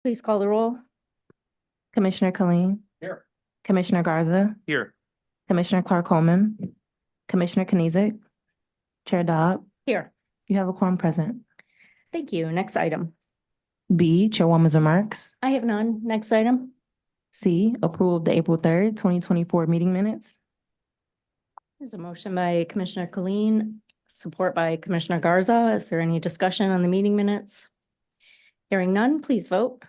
Please call the roll. Commissioner Colleen, Here. Commissioner Garza, Here. Commissioner Clark-Holman, Commissioner Kenizic, Chair Dobb, Here. you have a quorum present. Thank you. Next item. B, Chairwoman's remarks. I have none. Next item. C, approval of the April 3rd, 2024 meeting minutes. There's a motion by Commissioner Colleen, support by Commissioner Garza. Is there any discussion on the meeting minutes? Hearing none, please vote.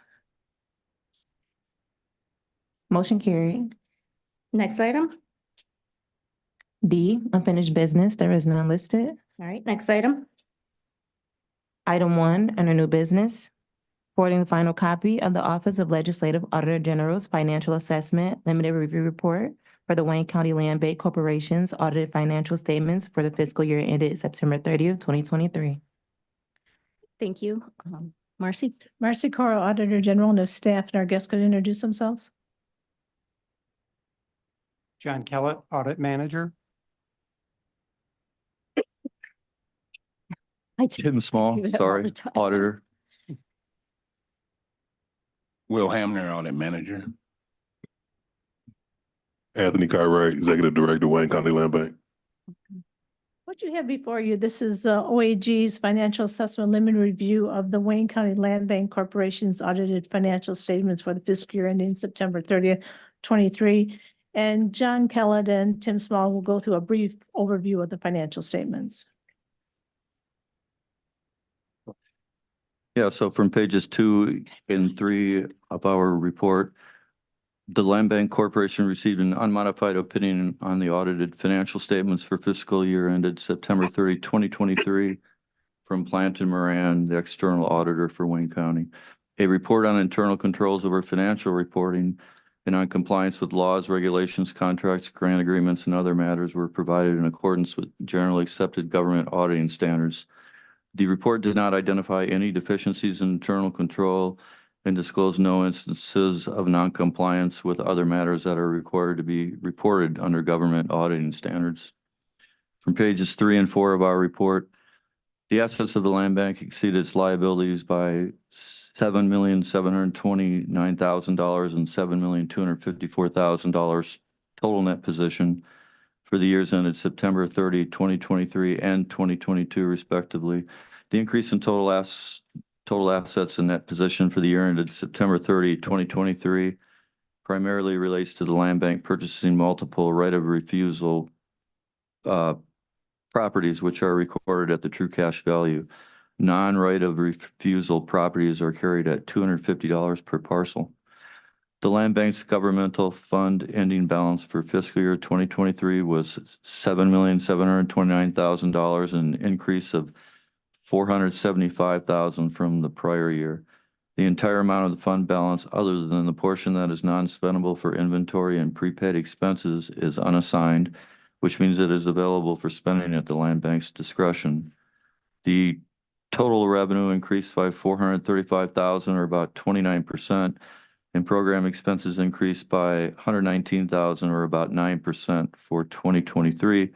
Motion carried. Next item. D, unfinished business. There is none listed. All right, next item. Item 1, under new business. Forwarding the final copy of the Office of Legislative Auditor General's Financial Assessment Limited Review Report for the Wayne County Land Bank Corporation's audited financial statements for the fiscal year ended September 30th, 2023. Thank you. Marcy. Marcy Coro, Auditor General, and if staff and our guests could introduce themselves. John Kellett, Audit Manager. Tim Small, You have all sorry, the time. auditor. Will Hamner, Audit Manager. Anthony Cartwright, Executive Director, Wayne County Land Bank. What you have before you, this is OAG's Financial Assessment Limited Review of the Wayne County Land Bank Corporation's audited financial statements for the fiscal year ending September 30th, 23. And John Kellett and Tim Small will go through a brief overview of the financial statements. Yeah, so from pages 2 and 3 of our report, the Land Bank Corporation received an unmodified opinion on the audited financial statements for fiscal year ended September 30, 2023 from Plant and Moran, the external auditor for Wayne County. A report on internal controls over financial reporting and on compliance with laws, regulations, contracts, grant agreements, and other matters were provided in accordance with generally accepted government auditing standards. The report did not identify any deficiencies in internal control and disclosed no instances of noncompliance with other matters that are required to be reported under government auditing standards. From pages 3 and 4 of our report, the assets of the land bank exceeded its liabilities by $7,729,000 and $7,254,000 total net position for the years ended September 30, 2023 and 2022 respectively. The increase in total assets and net position for the year ended September 30, 2023 primarily relates to the land bank purchasing multiple right of refusal properties which are recorded at the true cash value. Non-right of refusal properties are carried at $250 per parcel. The land bank's governmental fund ending balance for fiscal year 2023 was $7,729,000, an increase of $475,000 from the prior year. The entire amount of the fund balance, other than the portion that is non-spendable for inventory and prepaid expenses, is unassigned, which means it is available for spending at the land bank's discretion. The total revenue increased by $435,000, or about 29%. And program expenses increased by $119,000, or about 9% for 2023.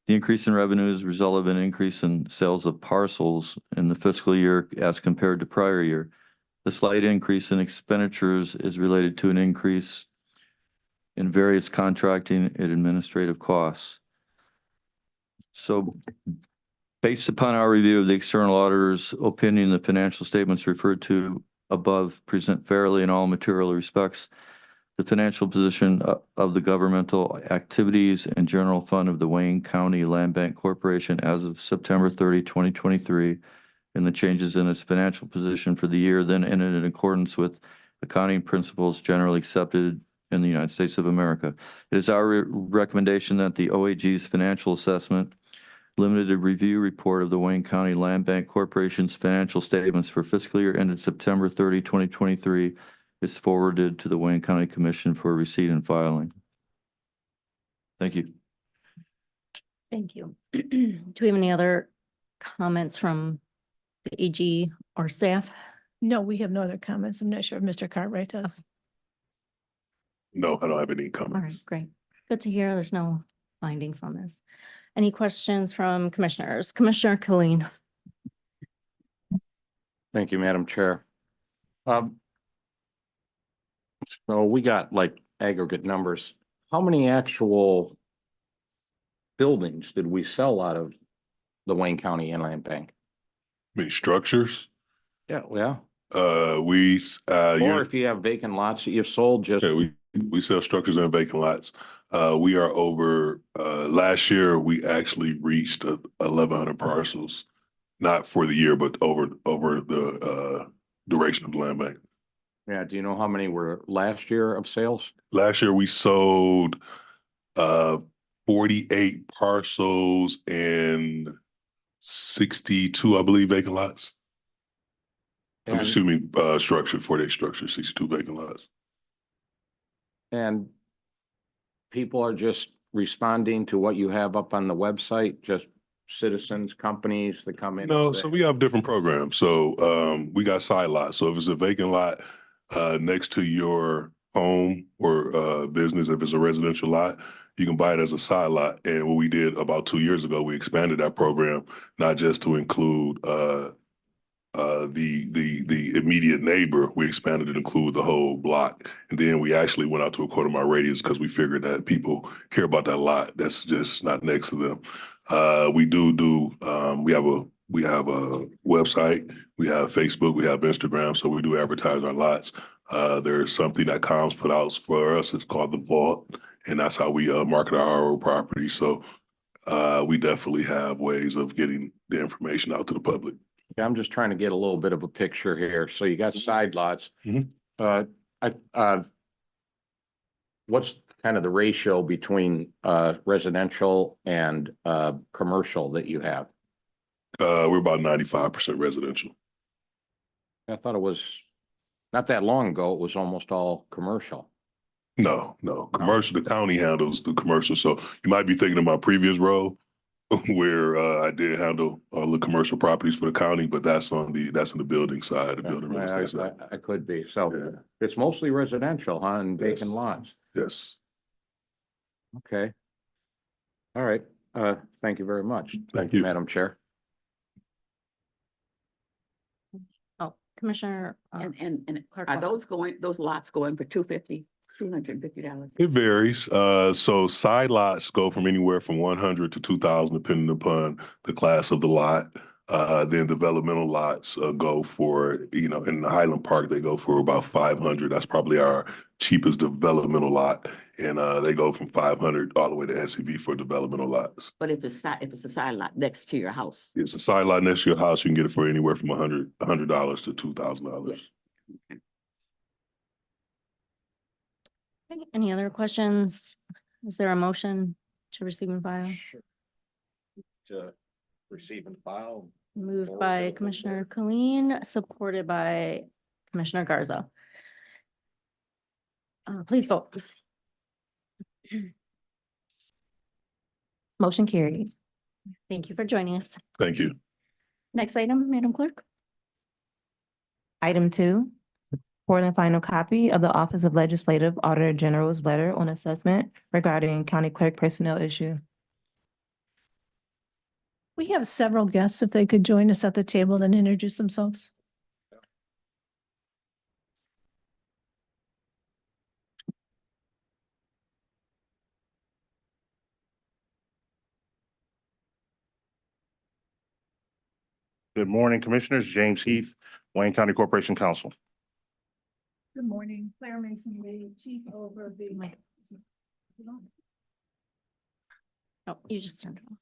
The increase in revenues resulted in an increase in sales of parcels in the fiscal year as compared to prior year. The slight increase in expenditures is related to an increase in various contracting and administrative costs. So, based upon our review of the external auditor's opinion, the financial statements referred to above present fairly in all material respects the financial position of the governmental activities and general fund of the Wayne County Land Bank Corporation as of September 30, 2023, and the changes in its financial position for the year then ended in accordance with accounting principles generally accepted in the United States of America. It is our recommendation that the OAG's financial assessment limited review report of the Wayne County Land Bank Corporation's financial statements for fiscal year ended September 30, 2023 is forwarded to the Wayne County Commission for receipt and filing. Thank you. Thank you. Do we have any other comments from the AG or staff? No, we have no other comments. I'm not sure if Mr. Cartwright does. No, I don't have any All right, comments. great. Good to hear. There's no findings on this. Any questions from commissioners? Commissioner Colleen. Thank you, Madam Chair. So we got like aggregate numbers. How many actual buildings did we sell out of the Wayne County Inland Bank? Many structures. Yeah, yeah. Or Or if you have vacant lots that you've sold, just, okay, we sell structures and vacant lots. We are over, last year, we actually reached 1,100 parcels. Not for the year, but over the duration of the land bank. yeah, do you know how many were last year of sales? Last year, we sold 48 parcels and 62, I believe, vacant lots. And, Excuse me, structured, 48 structures, 62 vacant lots. and people are just responding to what you have up on the website, just citizens, companies that come in? No, and so say- we have different programs. So we got side lots. So if it's a vacant lot next to your home or business, if it's a residential lot, you can buy it as a side lot. And what we did about 2 years ago, we expanded that program not just to include the immediate neighbor. We expanded it to include the whole block. And then we actually went out to a quarter mile radius because we figured that people hear about that lot that's just not next to them. We have a website, we have Facebook, we have Instagram, so we do advertise our lots. There's something that Comms put out for us. It's called The Vault, and that's how we market our property. So we definitely have ways of getting the information out to the public. Yeah, I'm just trying to get a little bit of a picture here. So you got side lots. Mhm. What's kind of the ratio between residential and commercial that you have? We're about 95% residential. I thought it was not that long ago, it was almost all commercial. No. Commercial, the county handles the commercial. So you might be thinking of my previous role where I did handle all the commercial properties for the county, but that's in the building side, the building real estate side. I could be. So Yeah. it's mostly residential, huh, and vacant Yes. lots. Yes. Okay. All right. Thank you very much. Thank you. Madam Chair. Oh, Commissioner. And Clerk are Washington. those lots going for $250? It varies. So side lots go from anywhere from 100 to 2,000, depending upon the class of the lot. Then developmental lots go for, in the Highland Park, they go for about 500. That's probably our cheapest developmental lot. And they go from 500 all the way to SCV for developmental lots. But if it's a side lot next to your house, It's a side lot next to your house. You can get it for anywhere from $100 to $2,000. Okay, any other questions? Is there a motion to receive and file? To receive and file. Moved by Commissioner Colleen, supported by Commissioner Garza. Please vote. Motion carried. Thank you for joining us. Thank you. Next item, Madam Clerk. Item 2, report and final copy of the Office of Legislative Auditor General's letter on assessment regarding county clerk personnel issue. We have several guests. If they could join us at the table and introduce themselves. Good morning, Commissioners. James Heath, Wayne County Corporation Counsel. Good morning, Claire Mason Lee, Chief over the. Oh, you just turned it off.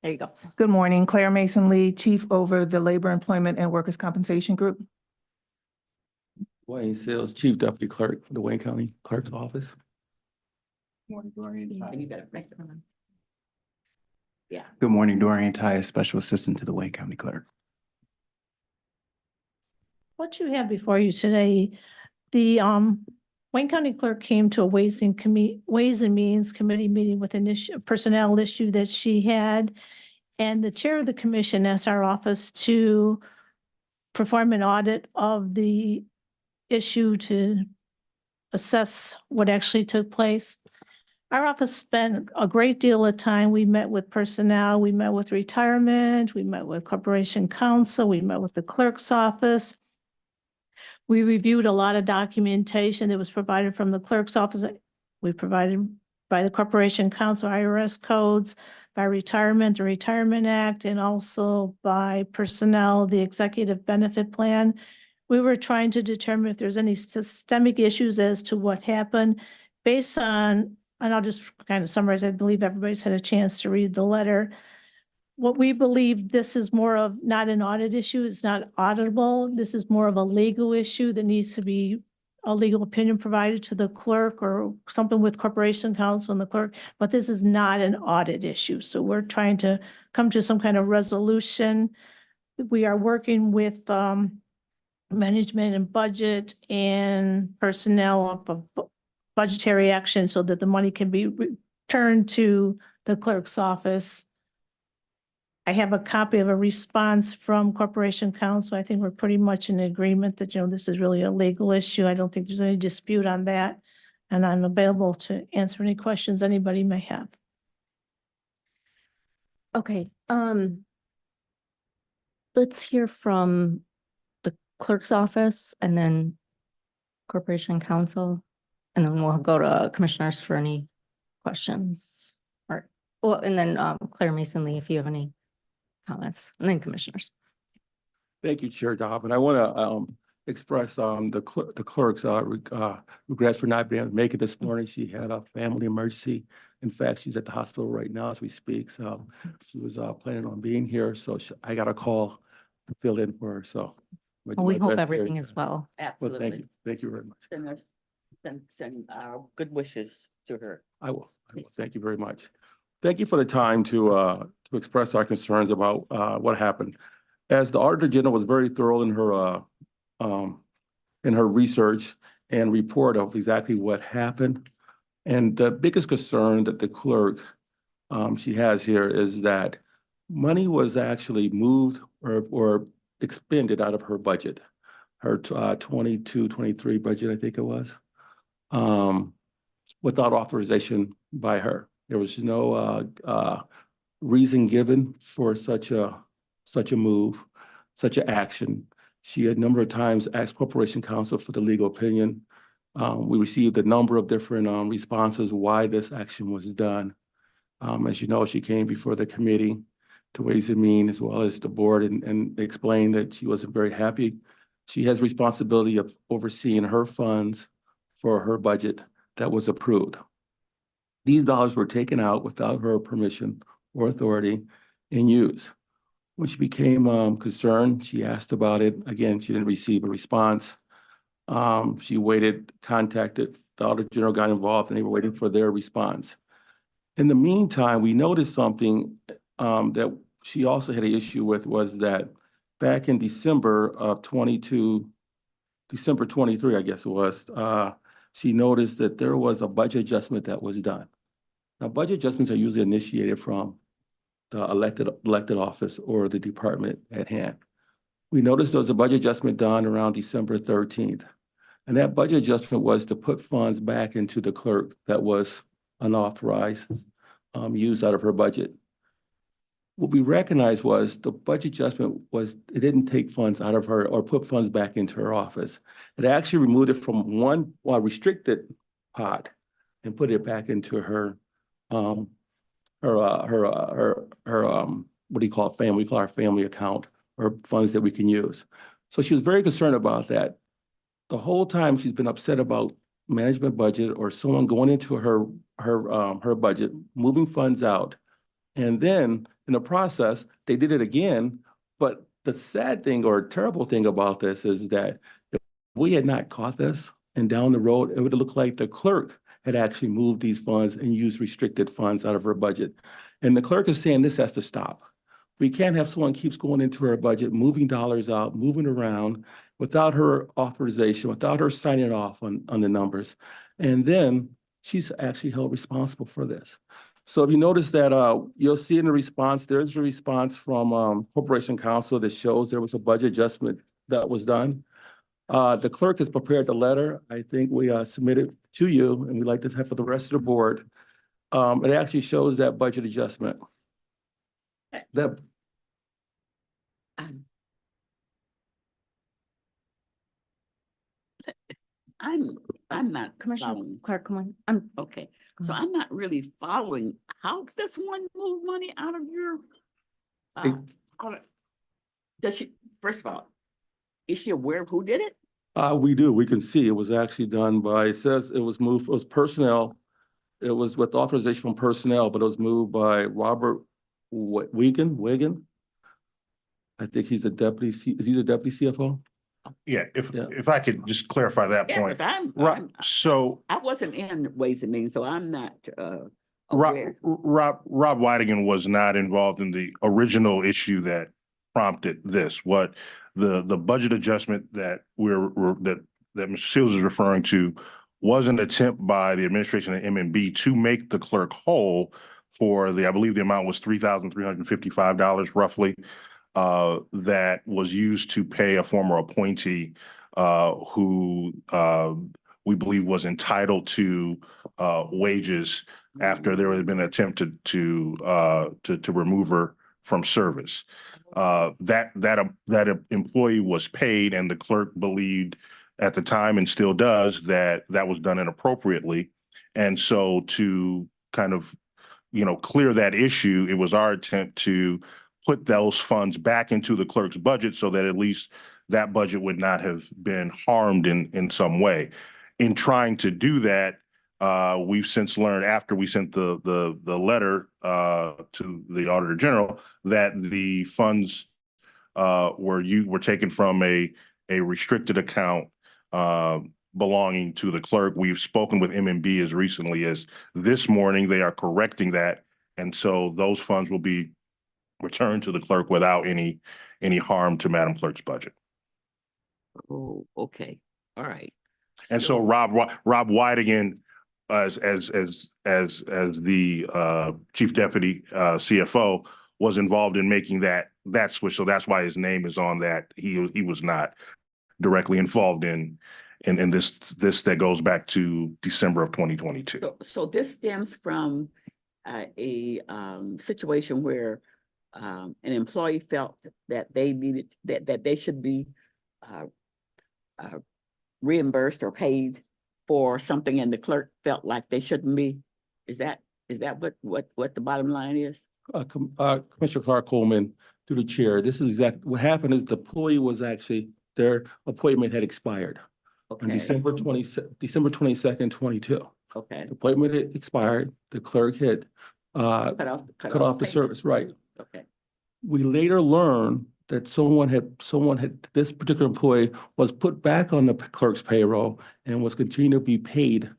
There you go. Good morning, Claire Mason Lee, Chief over the Labor, Employment, and Workers' Compensation Group. Wayne Sales, Chief Deputy Clerk for the Wayne County Clerk's Office. and you got a record. Yeah. Good morning, Dorian Ty, Special Assistant to the Wayne County Clerk. What you have before you today, the Wayne County Clerk came to a Ways and Means Committee meeting with an issue, a personnel issue that she had. And the chair of the commission asked our office to perform an audit of the issue to assess what actually took place. Our office spent a great deal of time. We met with personnel, we met with retirement, we met with corporation counsel, we met with the clerk's office. We reviewed a lot of documentation that was provided from the clerk's office. We provided by the Corporation Council IRS codes, by retirement, the Retirement Act, and also by personnel, the executive benefit plan. We were trying to determine if there's any systemic issues as to what happened based on, and I'll just kind of summarize, I believe everybody's had a chance to read the letter. What we believe, this is more of not an audit issue, it's not auditable. This is more of a legal issue that needs to be a legal opinion provided to the clerk or something with Corporation Counsel and the clerk, but this is not an audit issue. So we're trying to come to some kind of resolution. We are working with management and budget and personnel of budgetary action so that the money can be returned to the clerk's office. I have a copy of a response from Corporation Counsel. I think we're pretty much in agreement that, this is really a legal issue. I don't think there's any dispute on that. And I'm available to answer any questions anybody may have. Okay, let's hear from the clerk's office and then Corporation Counsel, and then we'll go to commissioners for any questions. Or, well, and then Claire Mason Lee, if you have any comments, and then commissioners. Thank you, Chair Dobbin. I want to express the clerk's regrets for not being able to make it this morning. She had a family emergency. In fact, she's at the hospital right now as we speak. So she was planning on being here. So I got a call to fill in for her. So Well, we hope everything is well. Well, Absolutely. thank you very much. Send our good wishes to her. I will. Please. Thank you very much. Thank you for the time to express our concerns about what happened. As the Auditor General was very thorough in her research and report of exactly what happened. And the biggest concern that the clerk she has here is that money was actually moved or expended out of her budget, her 22-23 budget, I think it was, without authorization by her. There was no reason given for such a move, such an action. She had a number of times asked Corporation Counsel for the legal opinion. We received a number of different responses why this action was done. As you know, she came before the committee to Ways and Means as well as the board and explained that she wasn't very happy. She has responsibility of overseeing her funds for her budget that was approved. These dollars were taken out without her permission or authority and used. When she became concerned, she asked about it. Again, she didn't receive a response. She waited, contacted, the Auditor General got involved, and they were waiting for their response. In the meantime, we noticed something that she also had an issue with, was that back in December of 23, I guess it was, she noticed that there was a budget adjustment that was done. Now, budget adjustments are usually initiated from the elected office or the department at hand. We noticed there was a budget adjustment done around December 13th. And that budget adjustment was to put funds back into the clerk that was unauthorized, used out of her budget. What we recognized was the budget adjustment was, it didn't take funds out of her or put funds back into her office. It actually removed it from one restricted pot and put it back into her what do you call it, family? We call our family account, or funds that we can use. So she was very concerned about that. The whole time she's been upset about management budget or someone going into her budget, moving funds out. And then in the process, they did it again. But the sad thing or terrible thing about this is that if we had not caught this, and down the road, it would have looked like the clerk had actually moved these funds and used restricted funds out of her budget. And the clerk is saying this has to stop. We can't have someone keeps going into her budget, moving dollars out, moving around without her authorization, without her signing off on the numbers. And then she's actually held responsible for this. So if you notice that you'll see in the response, there's a response from Corporation Counsel that shows there was a budget adjustment that was done. The clerk has prepared the letter. I think we submitted to you, and we'd like to have for the rest of the board. It actually shows that budget adjustment. That I'm not Commissioner following. Clark, come on, I'm, Okay, so Mhm. I'm not really following. How does one move money out of your? It- out of- Does she, first of all, is she aware of who did it? We do, we can see it was actually done by, it says it was moved, it was personnel. It was with authorization from personnel, but it was moved by Robert Wigan. I think he's a deputy, is he the deputy CFO? Yeah, Yeah. if I could just clarify that Yeah, point. but Right, so I wasn't in Ways and Means, so I'm not, Rob, aware. Rob Whitigan was not involved in the original issue that prompted this. What the budget adjustment that that Mr. Shields is referring to was an attempt by the administration at MNB to make the clerk whole for I believe the amount was $3,355 roughly, that was used to pay a former appointee who we believe was entitled to wages after there had been an attempt to remove her from service. That employee was paid, and the clerk believed at the time, and still does, that was done inappropriately. And so to kind of, clear that issue, it was our attempt to put those funds back into the clerk's budget so that at least that budget would not have been harmed in some way. In trying to do that, we've since learned, after we sent the letter to the Auditor General, that the funds were taken from a restricted account belonging to the clerk. We've spoken with MNB as recently as this morning. They are correcting that, and so those funds will be returned to the clerk without any harm to Madam Clerk's budget. Oh, okay, all right. And so Rob Whitigan, as the chief deputy CFO, was involved in making that switch. So that's why his name is on that. He was not directly involved in this that goes back to December of 2022. So this stems from a situation where an employee felt that they needed, that they should be reimbursed or paid for something, and the clerk felt like they shouldn't be. Is that what the bottom line is? Commissioner Clark Coleman, through the chair, this is exactly what happened. Is the employee was actually, their appointment had expired on Okay, December 22nd, 22. okay. The appointment had expired. The clerk had cut off the payment. service, right? Okay, We later learned that someone had, this particular employee was put back on the clerk's payroll and was continuing to be paid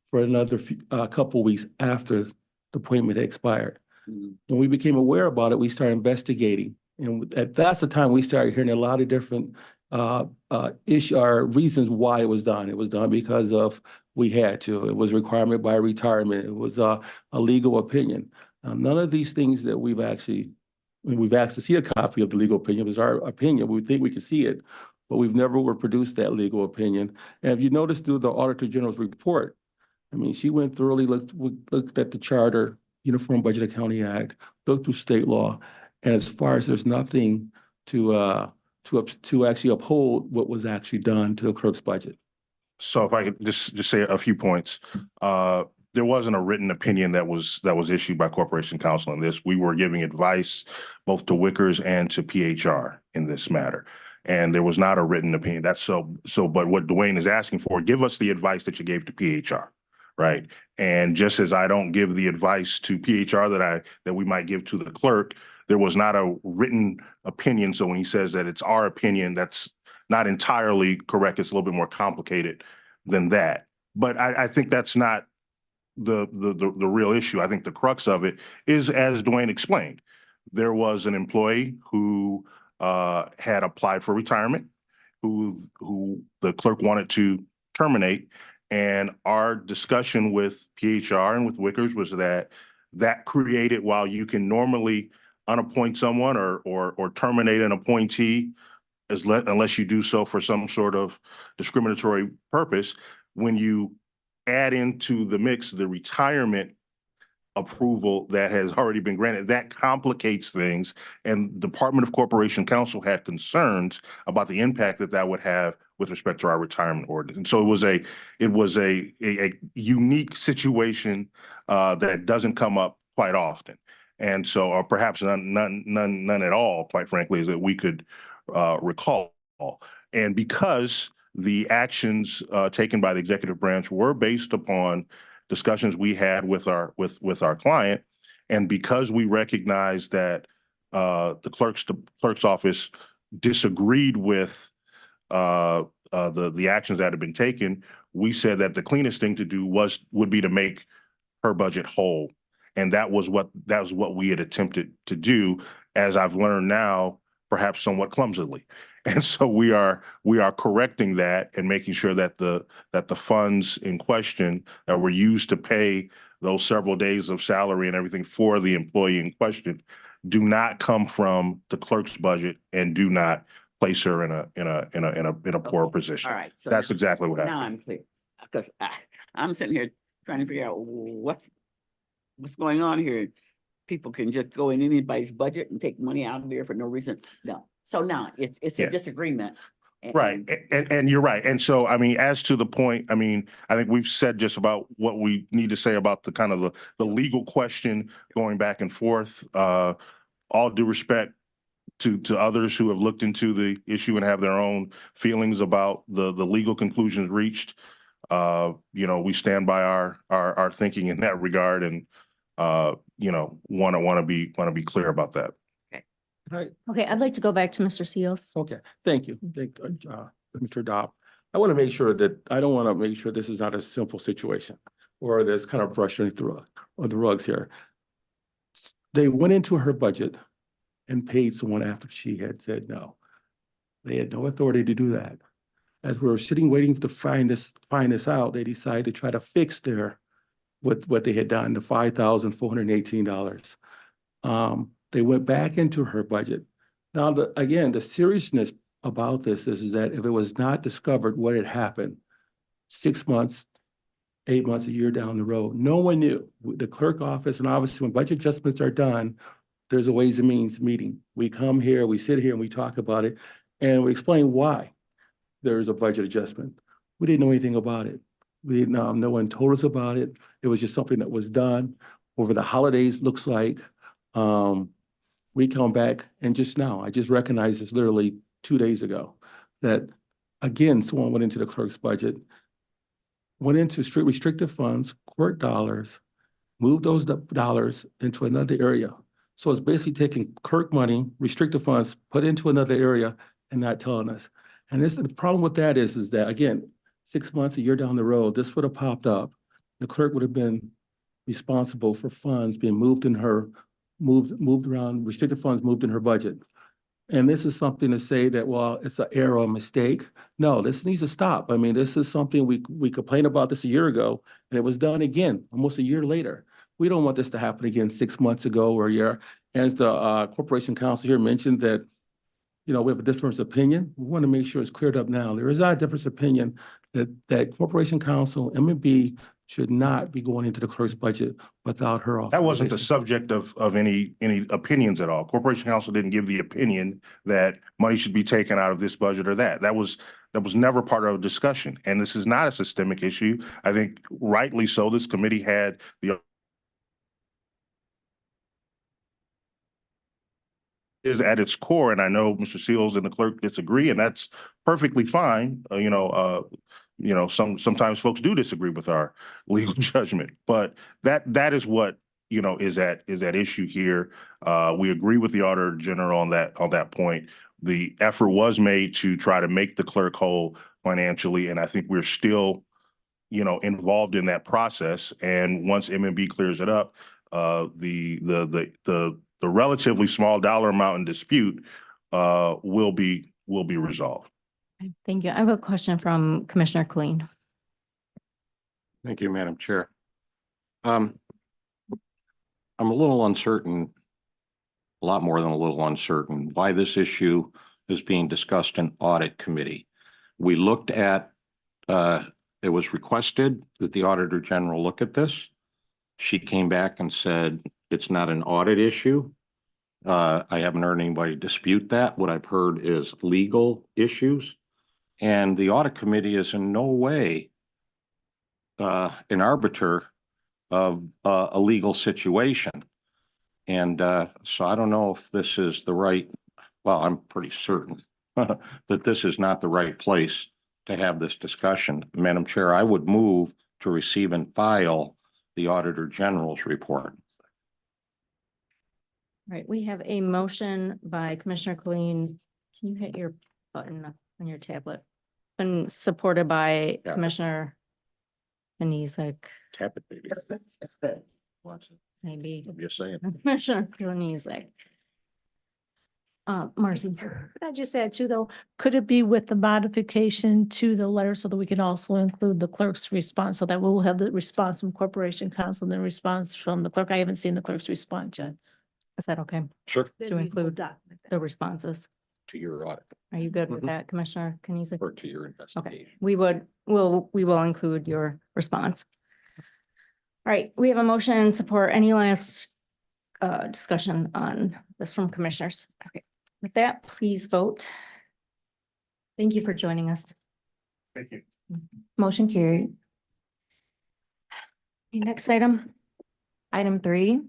for another couple of weeks after the appointment had expired. Mhm. When we became aware about it, we started investigating. And that's the time we started hearing a lot of different issue or reasons why it was done. It was done because of we had to. It was a requirement by retirement. It was a legal opinion. None of these things that we've asked to see a copy of the legal opinion. It was our opinion. We think we could see it, but we've never were produced that legal opinion. And if you notice through the Auditor General's report, I mean, she went thoroughly, looked at the charter, Uniform Budget Accounting Act, looked through state law. And as far as there's nothing to actually uphold what was actually done to the clerk's budget. So if I could just say a few points. There wasn't a written opinion that was issued by Corporation Counsel on this. We were giving advice both to Wickers and to PHR in this matter. And there was not a written opinion. That's so, but what Dwayne is asking for, give us the advice that you gave to PHR, right? And just as I don't give the advice to PHR that we might give to the clerk, there was not a written opinion. So when he says that it's our opinion, that's not entirely correct. It's a little bit more complicated than that. But I think that's not the real issue. I think the crux of it is, as Dwayne explained, there was an employee who had applied for retirement, who the clerk wanted to terminate. And our discussion with PHR and with Wickers was that created, while you can normally unappoint someone or terminate an appointee unless you do so for some sort of discriminatory purpose, when you add into the mix the retirement approval that has already been granted, that complicates things. And Department of Corporation Counsel had concerns about the impact that would have with respect to our retirement ordinance. And so it was a unique situation that doesn't come up quite often. And so, or perhaps none at all, quite frankly, is that we could recall. And because the actions taken by the executive branch were based upon discussions we had with our client, and because we recognized that the clerk's office disagreed with the actions that had been taken, we said that the cleanest thing to do would be to make her budget whole. And that was what we had attempted to do, as I've learned now, perhaps somewhat clumsily. And so we are correcting that and making sure that the funds in question that were used to pay those several days of salary and everything for the employee in question do not come from the clerk's budget and do not place her in a poor position. All right. So That's exactly what now happened. I'm clear, because I'm sitting here trying to figure out what's going on here. People can just go in anybody's budget and take money out of there for no reason. No. So now it's a disagreement. Right. And you're right. And so, I mean, as to the point, I mean, I think we've said just about what we need to say about the kind of the legal question going back and forth. All due respect to others who have looked into the issue and have their own feelings about the legal conclusions reached. We stand by our thinking in that regard, and want to be clear about that. Right. Okay, I'd like to go back to Mr. Seals. Okay, thank you, Mr. Dobb. I want to make sure that, I don't want to make sure this is not a simple situation or there's kind of brushing through on the rugs here. They went into her budget and paid someone after she had said no. They had no authority to do that. As we were sitting waiting to find this out, they decided to try to fix what they had done, the $5,418. They went back into her budget. Now, again, the seriousness about this is that if it was not discovered what had happened 6 months, 8 months, a year down the road, no one knew. The clerk office, and obviously when budget adjustments are done, there's a Ways and Means meeting. We come here, we sit here and we talk about it, and we explain why there is a budget adjustment. We didn't know anything about it. We didn't know, no one told us about it. It was just something that was done over the holidays, looks like. We come back, and just now, I just recognized this literally 2 days ago, that again, someone went into the clerk's budget, went into strict restricted funds, court dollars, moved those dollars into another area. So it's basically taking clerk money, restricted funds, put into another area and not telling us. And the problem with that is that, again, 6 months, a year down the road, this would have popped up. The clerk would have been responsible for funds being moved around, restricted funds moved in her budget. And this is something to say that, well, it's an error or mistake. No, this needs to stop. I mean, this is something we complained about this a year ago, and it was done again, almost a year later. We don't want this to happen again 6 months ago or a year. As the Corporation Counsel here mentioned that, we have a difference of opinion. We want to make sure it's cleared up now. There is not a difference of opinion that Corporation Counsel, M&B, should not be going into the clerk's budget without her authorization. That wasn't the subject of any opinions at all. Corporation Counsel didn't give the opinion that money should be taken out of this budget or that. That was never part of a discussion. And this is not a systemic issue. I think rightly so, this committee had the is at its core, and I know Mr. Seals and the clerk disagree, and that's perfectly fine. Sometimes folks do disagree with our legal judgment, but that is what is at issue here. We agree with the Auditor General on that point. The effort was made to try to make the clerk whole financially, and I think we're still involved in that process. And once M&B clears it up, the relatively small dollar amount in dispute will be resolved. Thank you. I have a question from Commissioner Kleen. Thank you, Madam Chair. I'm a little uncertain, a lot more than a little uncertain, why this issue is being discussed in Audit Committee. We looked at, it was requested that the Auditor General look at this. She came back and said, it's not an audit issue. I haven't heard anybody dispute that. What I've heard is legal issues. And the audit committee is in no way an arbiter of a legal situation. And so I don't know if this is the right, well, I'm pretty certain that this is not the right place to have this discussion. Madam Chair, I would move to receive and file the Auditor General's report. Right, we have a motion by Commissioner Colleen. Can you hit your button on your tablet? And supported by Yeah. Commissioner Kenizek, Tap it, baby. Watch it. maybe. I'm just saying. Commissioner Kenizek. Marcy. Could I just add too, though, could it be with the modification to the letter so that we can also include the clerk's response so that we'll have the response from Corporation Counsel and the response from the clerk? I haven't seen the clerk's response yet. Is that okay? Sure. To include the responses? To your audit Are you good with Mhm. that, Commissioner Kenizek? or to your investigation. We will include your response. All right, we have a motion and support. Any last discussion on this from commissioners? Okay, with that, please vote. Thank you for joining us. Thank you. Motion carried. Okay, next item. Item 3,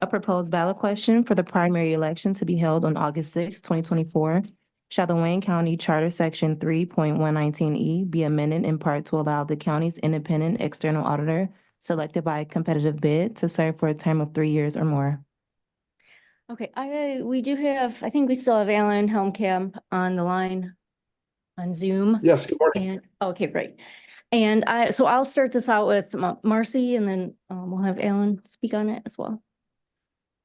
a proposed ballot question for the primary election to be held on August 6, 2024. Shall the Wayne County Charter Section 3.119E be amended in part to allow the county's independent external auditor selected by competitive bid to serve for a term of 3 years or more? Okay, we do have, I think we still have Alan Helmkamp on the line on Zoom. Yes, good morning. And, okay, great. And so I'll start this out with Marcy and then we'll have Alan speak on it as well.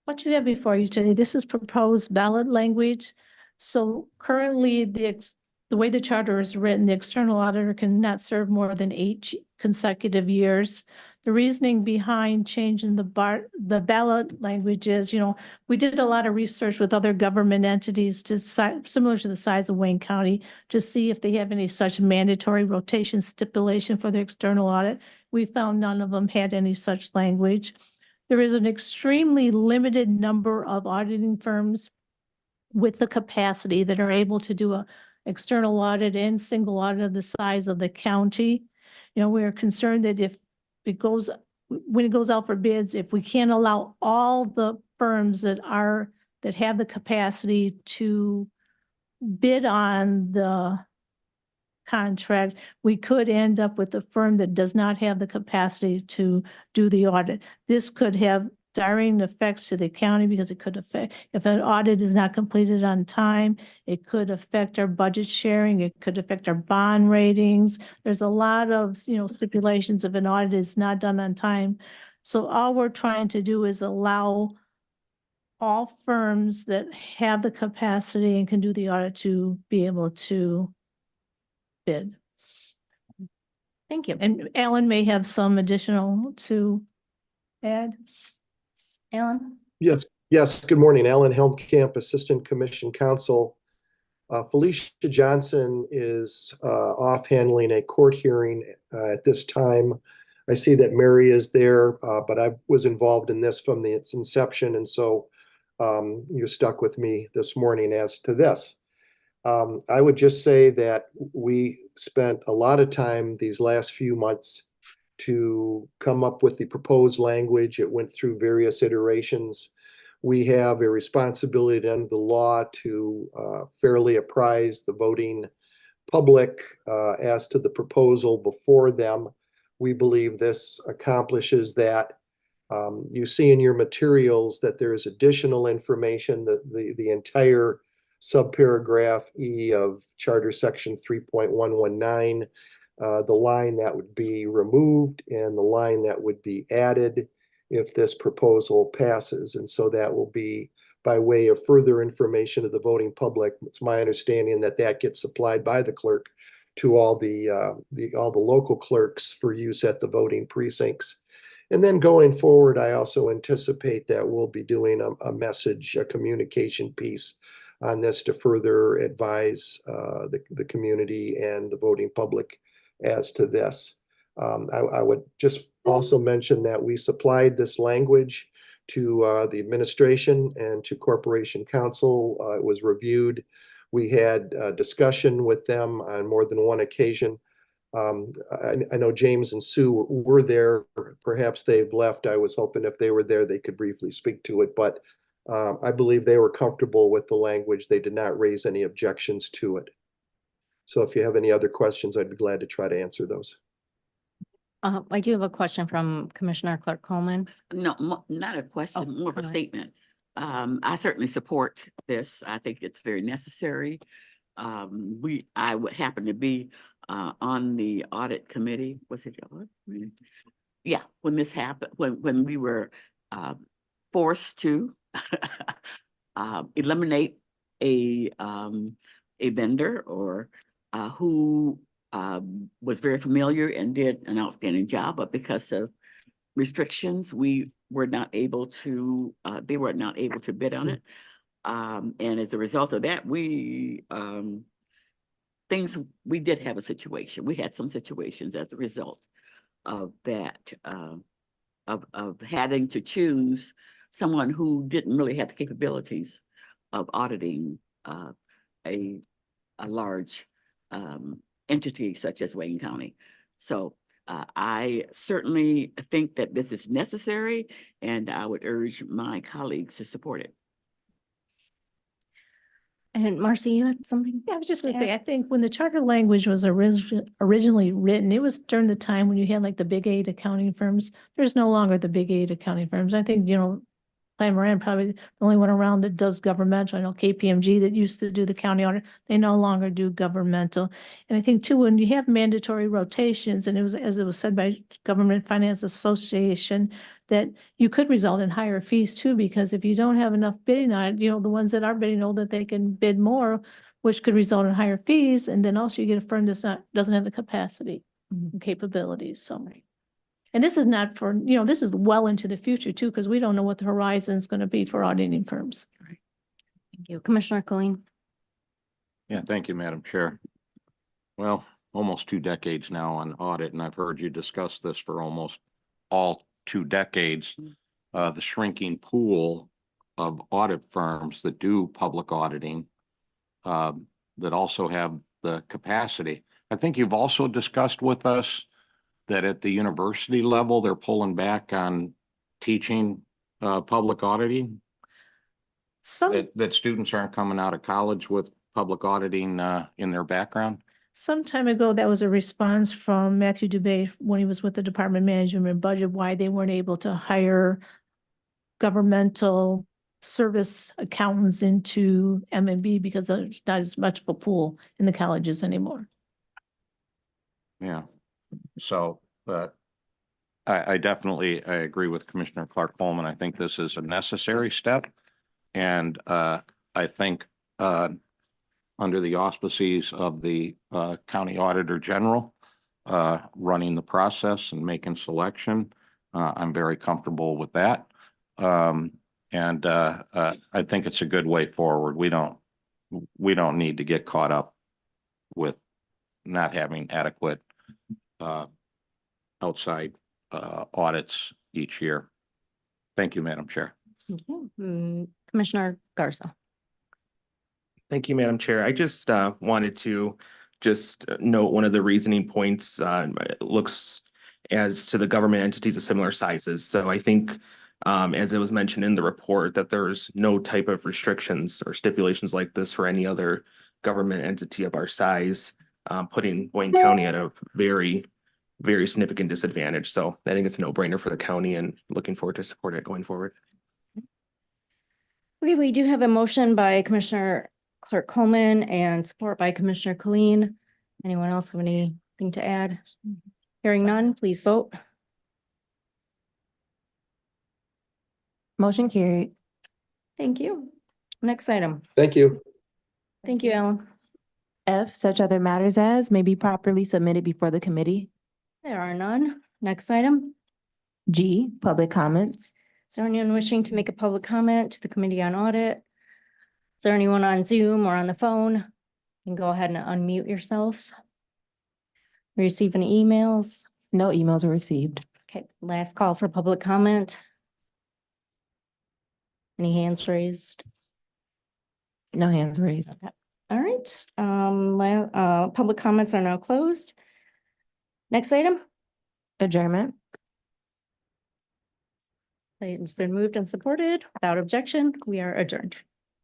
What you have before you today, this is proposed ballot language. So currently, the way the charter is written, the external auditor cannot serve more than 8 consecutive years. The reasoning behind changing the ballot language is, we did a lot of research with other government entities similar to the size of Wayne County to see if they have any such mandatory rotation stipulation for the external audit. We found none of them had any such language. There is an extremely limited number of auditing firms with the capacity that are able to do a external audit and single audit of the size of the county. We're concerned that when it goes out for bids, if we can't allow all the firms that have the capacity to bid on the contract, we could end up with a firm that does not have the capacity to do the audit. This could have dire effects to the county because it could affect, if an audit is not completed on time, it could affect our budget sharing, it could affect our bond ratings. There's a lot of, stipulations if an audit is not done on time. So all we're trying to do is allow all firms that have the capacity and can do the audit to be able to bid. Thank you. And Alan may have some additional to add. Alan? Yes, good morning. Alan Helmkamp, Assistant Commission Counsel. Felicia Johnson is off handling a court hearing at this time. I see that Mary is there, but I was involved in this from its inception, and so you're stuck with me this morning as to this. I would just say that we spent a lot of time these last few months to come up with the proposed language. It went through various iterations. We have a responsibility under the law to fairly apprise the voting public as to the proposal before them. We believe this accomplishes that. You see in your materials that there is additional information, that the entire subparagraph E of Charter Section 3.119, the line that would be removed and the line that would be added if this proposal passes. And so that will be by way of further information to the voting public. It's my understanding that that gets supplied by the clerk to all the local clerks for use at the voting precincts. And then going forward, I also anticipate that we'll be doing a communication piece on this to further advise the community and the voting public as to this. I would just also mention that we supplied this language to the administration and to Corporation Counsel. It was reviewed We had a discussion with them on more than one occasion. I know James and Sue were there. Perhaps they've left. I was hoping if they were there, they could briefly speak to it, but I believe they were comfortable with the language. They did not raise any objections to it. So if you have any other questions, I'd be glad to try to answer those. I do have a question from Commissioner Clark Coleman. No, not a question, more of a all right. statement. I certainly support this. I think it's very necessary. I would happen to be on the audit committee. Was it the audit committee? Yeah, when this happened, when we were forced to eliminate a vendor or who was very familiar and did an outstanding job, but because of restrictions, we were not able to, they were not able to bid on it. And as a result of that, we did have a situation. We had some situations as a result of that, of having to choose someone who didn't really have the capabilities of auditing a large entity such as Wayne County. So I certainly think that this is necessary, and I would urge my colleagues to support it. And Marcy, you had something? Yeah, I was just gonna say, I think when the charter language was originally written, it was during the time when you had like the big 8 accounting firms. There's no longer the big 8 accounting firms. I think, Plan Moran probably the only one around that does governmental. I know KPMG that used to do the county audit, they no longer do governmental. And I think too, when you have mandatory rotations, and it was, as it was said by Government Finance Association, that you could result in higher fees too, because if you don't have enough bidding on it, the ones that are bidding know that they can bid more, which could result in higher fees. And then also you get a firm that's doesn't have the capacity and capabilities. So. And this is not for, this is well into the future too, because we don't know what the horizon is going to be for auditing firms. Right. Thank you. Commissioner Colleen. Yeah, thank you, Madam Chair. Well, almost 2 decades now on audit, and I've heard you discuss this for almost all 2 decades. The shrinking pool of audit firms that do public auditing that also have the capacity. I think you've also discussed with us that at the university level, they're pulling back on teaching public auditing. That students aren't coming out of college with public auditing in their background. Some time ago, that was a response from Matthew Dubay when he was with the Department of Management and Budget, why they weren't able to hire governmental service accountants into M&B because there's not as much of a pool in the colleges anymore. Yeah. So, but I definitely agree with Commissioner Clark Coleman. I think this is a necessary step. And I think under the auspices of the County Auditor General running the process and making selection, I'm very comfortable with that. And I think it's a good way forward. We don't need to get caught up with not having adequate outside audits each year. Thank you, Madam Chair. Commissioner Garza. Thank you, Madam Chair. I just wanted to note one of the reasoning points. It looks as to the government entities of similar sizes. So I think, as it was mentioned in the report, that there's no type of restrictions or stipulations like this for any other government entity of our size, putting Wayne County at a very, very significant disadvantage. So I think it's a no-brainer for the county and looking forward to support it going forward. Okay, we do have a motion by Commissioner Clark Coleman and support by Commissioner Colleen. Anyone else have anything to add? Hearing none, please vote. Motion carried. Thank you. Next item. Thank you. Thank you, Ellen. F, such other matters as may be properly submitted before the committee. There are none. Next item. G, public comments. Is there anyone wishing to make a public comment to the Committee on Audit? Is there anyone on Zoom or on the phone? You can go ahead and unmute yourself. Receive any emails? No emails were received. Okay, last call for public comment. Any hands raised? No hands raised. Okay. All right, public comments are now closed. Next item, Adjournment. it's been moved and supported without objection. We are adjourned.